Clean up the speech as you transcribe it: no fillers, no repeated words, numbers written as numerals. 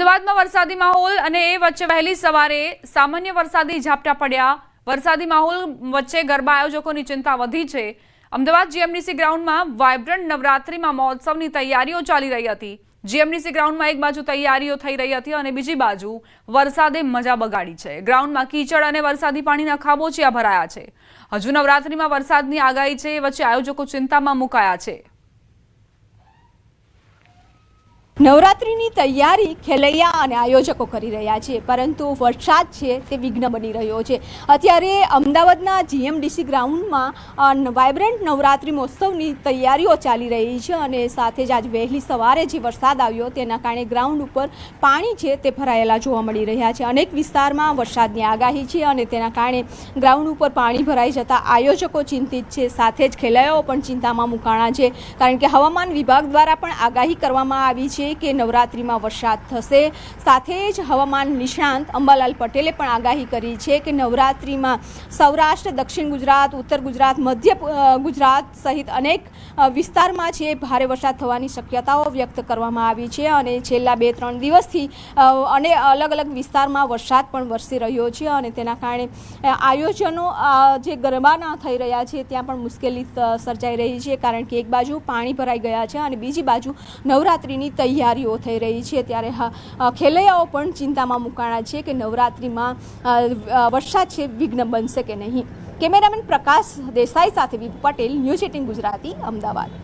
અમદાવાદમાં વરસાદી માહોલ અને એ વચ્ચે વહેલી સવારે સામાન્ય વરસાદી ઝાપટા પડ્યા। વરસાદી માહોલ વચ્ચે ગરબા આયોજકોની ચિંતા વધી છે। અમદાવાદ જીએમડીસી ગ્રાઉન્ડમાં વાઇબ્રન્ટ નવરાત્રિમાં મહોત્સવની તૈયારીઓ ચાલી રહી હતી। જીએમડીસી ગ્રાઉન્ડમાં એક બાજુ તૈયારીઓ થઈ રહી હતી અને બીજી બાજુ વરસાદે મજા બગાડી છે। ગ્રાઉન્ડમાં કીચડ અને વરસાદી પાણીના ખાબોચિયા ભરાયા છે। હજુ નવરાત્રિમાં વરસાદની આગાહી છે, એ વચ્ચે આયોજકો ચિંતામાં મુકાયા છે। નવરાત્રિની તૈયારી ખેલૈયા અને આયોજકો કરી રહ્યા છે, પરંતુ વરસાદ છે તે વિઘ્ન બની રહ્યો છે। અત્યારે અમદાવાદના જીએમડીસી ગ્રાઉન્ડમાં વાઇબ્રન્ટ નવરાત્રિ મહોત્સવની તૈયારીઓ ચાલી રહી છે અને સાથે જ આજ વહેલી સવારે જે વરસાદ આવ્યો તેના કારણે ગ્રાઉન્ડ ઉપર પાણી છે તે ભરાયેલા જોવા મળી રહ્યા છે। અનેક વિસ્તારમાં વરસાદની આગાહી છે અને તેના કારણે ગ્રાઉન્ડ ઉપર પાણી ભરાઈ જતા આયોજકો ચિંતિત છે, સાથે જ ખેલૈયાઓ પણ ચિંતામાં મુકાણા છે, કારણ કે હવામાન વિભાગ દ્વારા પણ આગાહી કરવામાં આવી છે કે નવરાત્રિમાં વરસાદ થશે। સાથે જ હવામાન નિષ્ણાંત અંબાલાલ પટેલે પણ આગાહી કરી છે કે નવરાત્રિમાં સૌરાષ્ટ્ર, દક્ષિણ ગુજરાત, ઉત્તર ગુજરાત, મધ્ય ગુજરાત સહિત અનેક વિસ્તારમાં છે ભારે વરસાદ થવાની શક્યતાઓ વ્યક્ત કરવામાં આવી છે અને છેલ્લા 2-3 દિવસથી અને અલગ અલગ વિસ્તારમાં વરસાદ પણ વરસી રહ્યો છે અને તેના કારણે આયોજનો જે ગરબાના થઈ રહ્યા છે ત્યાં પણ મુશ્કેલી સર્જાઈ રહી છે, કારણ કે એક બાજુ પાણી ભરાઈ ગયા છે અને બીજી બાજુ નવરાત્રિની તૈયારીઓ થઈ રહી છે। ત્યારે ખેલૈયાઓ પણ ચિંતામાં મુકાણા છે કે નવરાત્રિમાં વરસાદ છે વિઘ્ન બનશે કે નહીં। કેમેરામેન પ્રકાશ દેસાઈ સાથે વિપુ પટેલ, ન્યૂઝ 18 ગુજરાતી, અમદાવાદ।